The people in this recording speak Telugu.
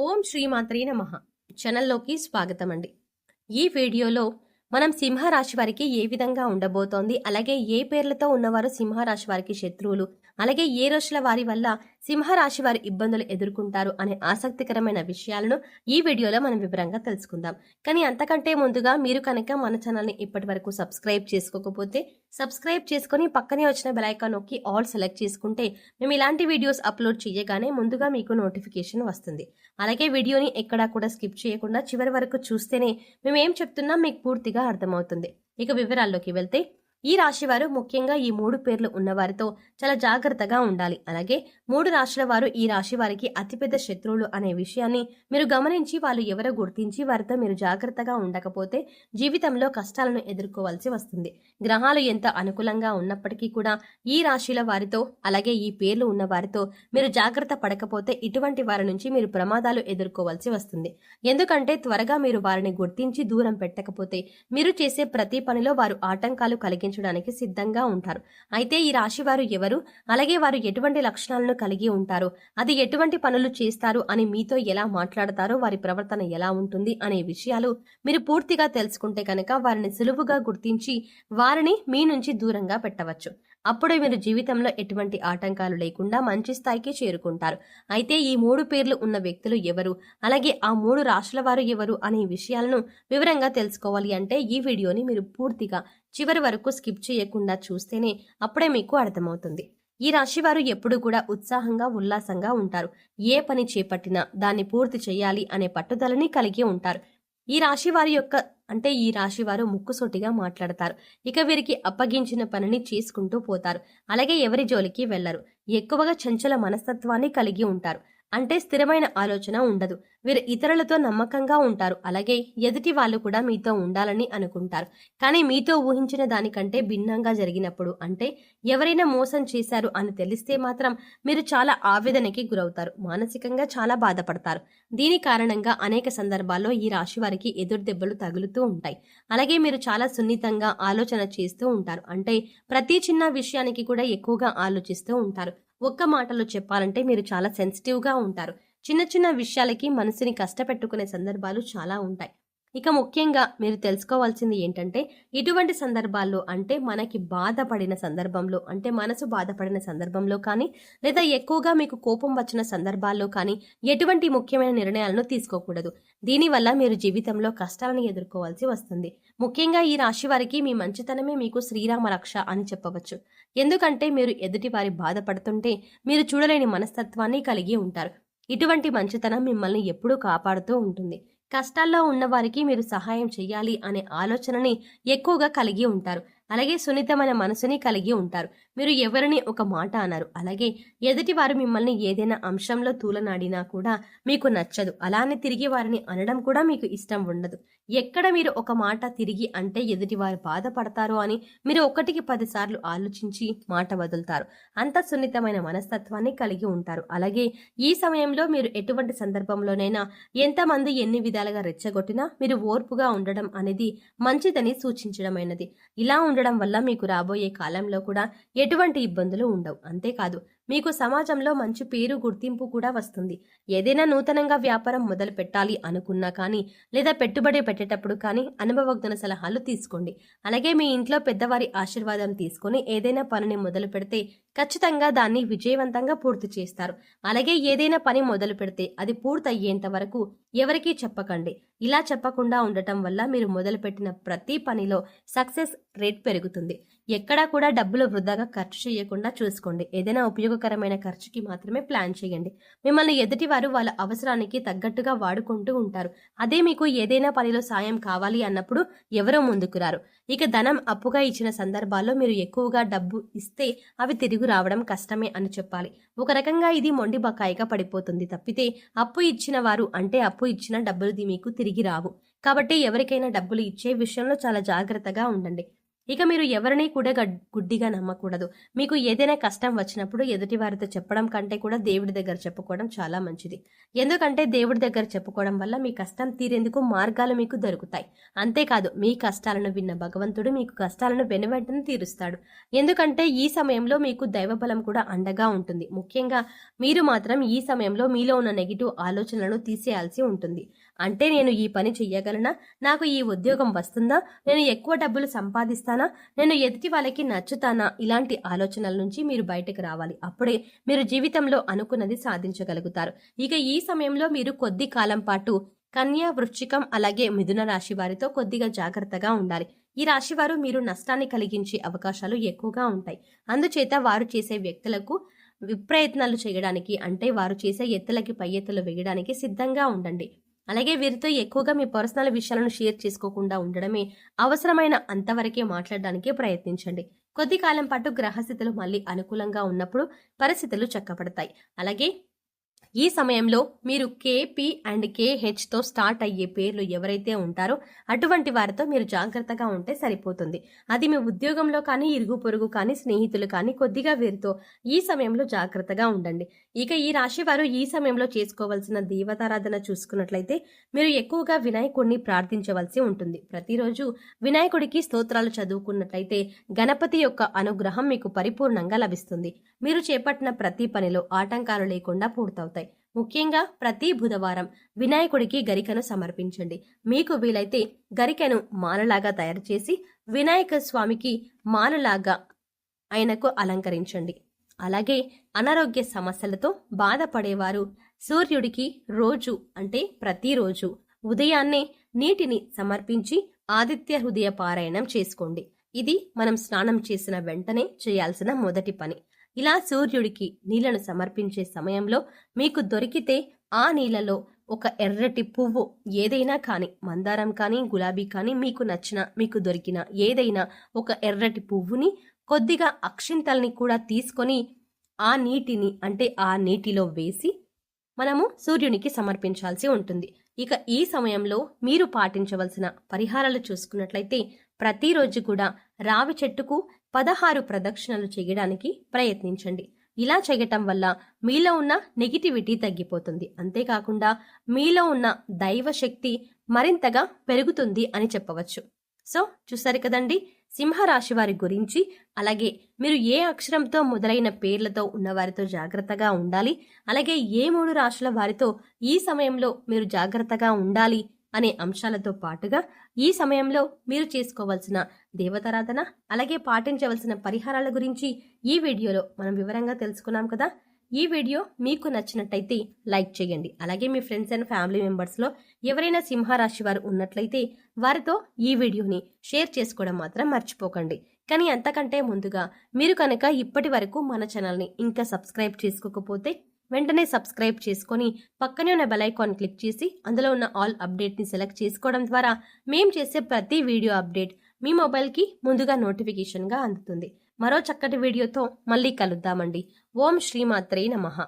ఓం శ్రీమాత్రే నమః ఛానల్లోకి స్వాగతం అండి. ఈ వీడియోలో మనం సింహరాశి వారికి ఏ విధంగా ఉండబోతోంది, అలాగే ఏ పేర్లతో ఉన్నవారు సింహరాశి వారికి శత్రువులు, అలాగే ఏ రాశుల వారి వల్ల సింహరాశి వారి ఇబ్బందులు ఎదుర్కొంటారు అనే ఆసక్తికరమైన విషయాలను ఈ వీడియోలో మనం వివరంగా తెలుసుకుందాం. కానీ అంతకంటే ముందుగా మీరు కనుక మన ఛానల్ని ఇప్పటి వరకు సబ్స్క్రైబ్ చేసుకోకపోతే సబ్స్క్రైబ్ చేసుకుని పక్కనే వచ్చిన బెల్ ఐకాన్ నొక్కి ఆల్ సెలెక్ట్ చేసుకుంటే మేము ఇలాంటి వీడియోస్ అప్లోడ్ చేయగానే ముందుగా మీకు నోటిఫికేషన్ వస్తుంది. అలాగే వీడియోని ఎక్కడా కూడా స్కిప్ చేయకుండా చివరి వరకు చూస్తేనే మేము ఏం చెప్తున్నా మీకు పూర్తిగా అర్థమవుతుంది. ఇక వివరాల్లోకి వెళ్తే ఈ రాశి వారు ముఖ్యంగా ఈ 3 పేర్లు ఉన్నవారితో చాలా జాగ్రత్తగా ఉండాలి. అలాగే 3 రాశుల వారు ఈ రాశి వారికి అతిపెద్ద శత్రువులు అనే విషయాన్ని మీరు గమనించి వాళ్ళు ఎవరో గుర్తించి వారితో మీరు జాగ్రత్తగా ఉండకపోతే జీవితంలో కష్టాలను ఎదుర్కోవాల్సి వస్తుంది. గ్రహాలు ఎంత అనుకూలంగా ఉన్నప్పటికీ కూడా ఈ రాశిల వారితో అలాగే ఈ పేర్లు ఉన్న వారితో మీరు జాగ్రత్త పడకపోతే ఇటువంటి వారి నుంచి మీరు ప్రమాదాలు ఎదుర్కోవాల్సి వస్తుంది. ఎందుకంటే త్వరగా మీరు వారిని గుర్తించి దూరం పెట్టకపోతే మీరు చేసే ప్రతి పనిలో వారు ఆటంకాలు కలిగించడానికి సిద్ధంగా ఉంటారు. అయితే ఈ రాశి వారు ఎవరు, అలాగే వారు ఎటువంటి లక్షణాలను కలిగి ఉంటారు, అది ఎటువంటి పనులు చేస్తారు అని మీతో ఎలా మాట్లాడతారో, వారి ప్రవర్తన ఎలా ఉంటుంది అనే విషయాలు మీరు పూర్తిగా తెలుసుకుంటే కనుక వారిని సులువుగా గుర్తించి వారిని మీ నుంచి దూరంగా పెట్టవచ్చు. అప్పుడే మీరు జీవితంలో ఎటువంటి ఆటంకాలు లేకుండా మంచి స్థాయికి చేరుకుంటారు. అయితే ఈ 3 పేర్లు ఉన్న వ్యక్తులు ఎవరు, అలాగే ఆ 3 రాశుల వారు ఎవరు అనే విషయాలను వివరంగా తెలుసుకోవాలి అంటే ఈ వీడియోని మీరు పూర్తిగా చివరి వరకు స్కిప్ చేయకుండా చూస్తేనే అప్పుడే మీకు అర్థమవుతుంది. ఈ రాశి వారు ఎప్పుడు కూడా ఉత్సాహంగా ఉల్లాసంగా ఉంటారు. ఏ పని చేపట్టినా దాన్ని పూర్తి చేయాలి అనే పట్టుదలని కలిగి ఉంటారు. ఈ రాశి వారు ముక్కుసూటిగా మాట్లాడతారు. ఇక వీరికి అప్పగించిన పనిని చేసుకుంటూ పోతారు. అలాగే ఎవరి జోలికి వెళ్లరు. ఎక్కువగా చంచల మనస్తత్వాన్ని కలిగి ఉంటారు. అంటే స్థిరమైన ఆలోచన ఉండదు. వీరు ఇతరులతో నమ్మకంగా ఉంటారు. అలాగే ఎదుటి వాళ్ళు కూడా మీతో ఉండాలని అనుకుంటారు. కానీ మీతో ఊహించిన దానికంటే భిన్నంగా జరిగినప్పుడు, అంటే ఎవరైనా మోసం చేశారు అని తెలిస్తే మాత్రం మీరు చాలా ఆవేదనకి గురవుతారు. మానసికంగా చాలా బాధపడతారు. దీని కారణంగా అనేక సందర్భాల్లో ఈ రాశి వారికి ఎదురు దెబ్బలు తగులుతూ ఉంటాయి. అలాగే మీరు చాలా సున్నితంగా ఆలోచన చేస్తూ ఉంటారు. అంటే ప్రతి చిన్న విషయానికి కూడా ఎక్కువగా ఆలోచిస్తూ ఉంటారు. ఒక్క మాటలో చెప్పాలంటే మీరు చాలా సెన్సిటివ్గా ఉంటారు. చిన్న చిన్న విషయాలకి మనసుని కష్టపెట్టుకునే సందర్భాలు చాలా ఉంటాయి. ఇక ముఖ్యంగా మీరు తెలుసుకోవాల్సింది ఏంటంటే ఇటువంటి సందర్భాల్లో, అంటే మనకి బాధపడిన సందర్భంలో, అంటే మనసు బాధపడిన సందర్భంలో కానీ, లేదా ఎక్కువగా మీకు కోపం వచ్చిన సందర్భాల్లో కానీ ఎటువంటి ముఖ్యమైన నిర్ణయాలను తీసుకోకూడదు. దీనివల్ల మీరు జీవితంలో కష్టాలను ఎదుర్కోవాల్సి వస్తుంది. ముఖ్యంగా ఈ రాశి వారికి మీ మంచితనమే మీకు శ్రీరామ రక్ష అని చెప్పవచ్చు. ఎందుకంటే మీరు ఎదుటి వారి బాధపడుతుంటే మీరు చూడలేని మనస్తత్వాన్ని కలిగి ఉంటారు. ఇటువంటి మంచితనం మిమ్మల్ని ఎప్పుడూ కాపాడుతూ ఉంటుంది. కష్టాల్లో ఉన్నవారికి మీరు సహాయం చేయాలి అనే ఆలోచనని ఎక్కువగా కలిగి ఉంటారు. అలాగే సున్నితమైన మనసుని కలిగి ఉంటారు. మీరు ఎవరిని ఒక మాట అన్నారు. అలాగే ఎదుటి వారు మిమ్మల్ని ఏదైనా అంశంలో తూలనాడినా కూడా మీకు నచ్చదు. అలానే తిరిగి వారిని అనడం కూడా మీకు ఇష్టం ఉండదు. ఎక్కడ మీరు ఒక మాట తిరిగి అంటే ఎదుటి వారు బాధపడతారో అని మీరు 1కి 10 సార్లు ఆలోచించి మాట వదులుతారు. అంత సున్నితమైన మనస్తత్వాన్ని కలిగి ఉంటారు. అలాగే ఈ సమయంలో మీరు ఎటువంటి సందర్భంలోనైనా ఎంతమంది ఎన్ని విధాలుగా రెచ్చగొట్టినా మీరు ఓర్పుగా ఉండడం అనేది మంచిదని సూచించడమైనది. ఇలా ఉండడం వల్ల మీకు రాబోయే కాలంలో కూడా ఎటువంటి ఇబ్బందులు ఉండవు. అంతేకాదు మీకు సమాజంలో మంచి పేరు గుర్తింపు కూడా వస్తుంది. ఏదైనా నూతనంగా వ్యాపారం మొదలు పెట్టాలి అనుకున్నా కానీ, లేదా పెట్టుబడి పెట్టేటప్పుడు కానీ అనుభవజ్ఞుల సలహాలు తీసుకోండి. అలాగే మీ ఇంట్లో పెద్దవారి ఆశీర్వాదం తీసుకొని ఏదైనా పనిని మొదలు పెడితే ఖచ్చితంగా దాన్ని విజయవంతంగా పూర్తి చేస్తారు. అలాగే ఏదైనా పని మొదలు పెడితే అది పూర్తయ్యేంత వరకు ఎవరికీ చెప్పకండి. ఇలా చెప్పకుండా ఉండటం వల్ల మీరు మొదలుపెట్టిన ప్రతి పనిలో సక్సెస్ రేట్ పెరుగుతుంది. ఎక్కడా కూడా డబ్బులు వృధాగా ఖర్చు చేయకుండా చూసుకోండి. ఏదైనా ఉపయోగకరమైన ఖర్చుకి మాత్రమే ప్లాన్ చేయండి. మిమ్మల్ని ఎదుటివారు వాళ్ళ అవసరానికి తగ్గట్టుగా వాడుకుంటూ ఉంటారు. అదే మీకు ఏదైనా పనిలో సాయం కావాలి అన్నప్పుడు ఎవరో ముందుకు రారు. ఇక ధనం అప్పుగా ఇచ్చిన సందర్భాల్లో మీరు ఎక్కువగా డబ్బు ఇస్తే అవి తిరిగి రావడం కష్టమే అని చెప్పాలి. ఒక రకంగా ఇది మొండి బకాయిగా పడిపోతుంది తప్పితే అప్పు ఇచ్చిన వారు, అంటే అప్పు ఇచ్చిన డబ్బులు మీకు తిరిగి రావు. కాబట్టి ఎవరికైనా డబ్బులు ఇచ్చే విషయంలో చాలా జాగ్రత్తగా ఉండండి. ఇక మీరు ఎవరిని కూడా గుడ్డిగా నమ్మకూడదు. మీకు ఏదైనా కష్టం వచ్చినప్పుడు ఎదుటి వారితో చెప్పడం కంటే కూడా దేవుడి దగ్గర చెప్పుకోవడం చాలా మంచిది. ఎందుకంటే దేవుడి దగ్గర చెప్పుకోవడం వల్ల మీ కష్టం తీరేందుకు మార్గాలు మీకు దొరుకుతాయి. అంతేకాదు మీ కష్టాలను విన్న భగవంతుడు మీకు కష్టాలను వెనువెంటనే తీరుస్తాడు. ఎందుకంటే ఈ సమయంలో మీకు దైవబలం కూడా అండగా ఉంటుంది. ముఖ్యంగా మీరు మాత్రం ఈ సమయంలో మీలో ఉన్న నెగిటివ్ ఆలోచనలను తీసేయాల్సి ఉంటుంది. అంటే నేను ఈ పని చెయ్యగలనా, నాకు ఈ ఉద్యోగం వస్తుందా, నేను ఎక్కువ డబ్బులు సంపాదిస్తానా, నేను ఎదుటి వాళ్ళకి నచ్చుతానా, ఇలాంటి ఆలోచనల నుంచి మీరు బయటకు రావాలి. అప్పుడే మీరు జీవితంలో అనుకున్నది సాధించగలుగుతారు. ఇక ఈ సమయంలో మీరు కొద్ది కాలం పాటు కన్యా, వృశ్చికం అలాగే మిథున రాశి వారితో కొద్దిగా జాగ్రత్తగా ఉండాలి. ఈ రాశివారు మీరు నష్టాన్ని కలిగించే అవకాశాలు ఎక్కువగా ఉంటాయి. అందుచేత వారు చేసే వ్యక్తులకు విప్రయత్నాలు చేయడానికి, అంటే వారు చేసే ఎత్తులకి పై ఎత్తులు వేయడానికి సిద్ధంగా ఉండండి. అలాగే వీరితో ఎక్కువగా మీ పర్సనల్ విషయాలను షేర్ చేసుకోకుండా ఉండడమే, అవసరమైన అంతవరకే మాట్లాడడానికి ప్రయత్నించండి. కొద్ది కాలం పాటు గ్రహస్థితులు మళ్ళీ అనుకూలంగా ఉన్నప్పుడు పరిస్థితులు చక్కబడతాయి. అలాగే ఈ సమయంలో మీరు కేపీ అండ్ కేహెచ్తో స్టార్ట్ అయ్యే పేర్లు ఎవరైతే ఉంటారో అటువంటి వారితో మీరు జాగ్రత్తగా ఉంటే సరిపోతుంది. అది మీ ఉద్యోగంలో కానీ, ఇరుగు పొరుగు కానీ, స్నేహితులు కానీ కొద్దిగా వీరితో ఈ సమయంలో జాగ్రత్తగా ఉండండి. ఇక ఈ రాశి వారు ఈ సమయంలో చేసుకోవాల్సిన దేవతారాధన చూసుకున్నట్లయితే మీరు ఎక్కువగా వినాయకుడిని ప్రార్థించవలసి ఉంటుంది. ప్రతిరోజు వినాయకుడికి స్తోత్రాలు చదువుకున్నట్లయితే గణపతి యొక్క అనుగ్రహం మీకు పరిపూర్ణంగా లభిస్తుంది. మీరు చేపట్టిన ప్రతి పనిలో ఆటంకాలు లేకుండా పూర్తవుతాయి. ముఖ్యంగా ప్రతి బుధవారం వినాయకుడికి గరికను సమర్పించండి. మీకు వీలైతే గరికను మాలలాగా తయారు చేసి వినాయక స్వామికి మాలలాగా ఆయనకు అలంకరించండి. అలాగే అనారోగ్య సమస్యలతో బాధపడేవారు సూర్యుడికి రోజు, అంటే ప్రతిరోజు ఉదయాన్నే నీటిని సమర్పించి ఆదిత్య హృదయ పారాయణం చేసుకోండి. ఇది మనం స్నానం చేసిన వెంటనే చేయాల్సిన మొదటి పని. ఇలా సూర్యుడికి నీళ్లను సమర్పించే సమయంలో మీకు దొరికితే ఆ నీళ్లలో ఒక ఎర్రటి పువ్వు ఏదైనా కానీ, మందారం కానీ, గులాబీ కానీ, మీకు నచ్చిన, మీకు దొరికిన ఏదైనా ఒక ఎర్రటి పువ్వుని, కొద్దిగా అక్షింతల్ని కూడా తీసుకొని ఆ నీటిని, అంటే ఆ నీటిలో వేసి మనము సూర్యునికి సమర్పించాల్సి ఉంటుంది. ఇక ఈ సమయంలో మీరు పాటించవలసిన పరిహారాలు చూసుకున్నట్లయితే ప్రతిరోజు కూడా రావి చెట్టుకు 16 ప్రదక్షిణలు చేయడానికి ప్రయత్నించండి. ఇలా చేయటం వల్ల మీలో ఉన్న నెగిటివిటీ తగ్గిపోతుంది. అంతేకాకుండా మీలో ఉన్న దైవ శక్తి మరింతగా పెరుగుతుంది అని చెప్పవచ్చు. సో చూసారు కదండి, సింహరాశి వారి గురించి. అలాగే మీరు ఏ అక్షరంతో మొదలైన పేర్లతో ఉన్నవారితో జాగ్రత్తగా ఉండాలి, అలాగే ఏ 3 రాశుల వారితో ఈ సమయంలో మీరు జాగ్రత్తగా ఉండాలి అనే అంశాలతో పాటుగా ఈ సమయంలో మీరు చేసుకోవాల్సిన దేవతారాధన, అలాగే పాటించవలసిన పరిహారాల గురించి ఈ వీడియోలో మనం వివరంగా తెలుసుకున్నాం కదా. ఈ వీడియో మీకు నచ్చినట్టయితే లైక్ చేయండి. అలాగే మీ ఫ్రెండ్స్ అండ్ ఫ్యామిలీ మెంబర్స్లో ఎవరైనా సింహరాశి వారు ఉన్నట్లయితే వారితో ఈ వీడియోని షేర్ చేసుకోవడం మాత్రం మర్చిపోకండి. కానీ అంతకంటే ముందుగా మీరు కనుక ఇప్పటి వరకు మన ఛానల్ని ఇంకా సబ్స్క్రైబ్ చేసుకోకపోతే వెంటనే సబ్స్క్రైబ్ చేసుకొని పక్కనే ఉన్న బెల్ ఐకాన్ క్లిక్ చేసి అందులో ఉన్న ఆల్ అప్డేట్ని సెలెక్ట్ చేసుకోవడం ద్వారా మేము చేసే ప్రతి వీడియో అప్డేట్ మీ మొబైల్కి ముందుగా నోటిఫికేషన్గా అందుతుంది. మరో చక్కటి వీడియోతో మళ్ళీ కలుద్దామండి. ఓం శ్రీమాత్రే నమః.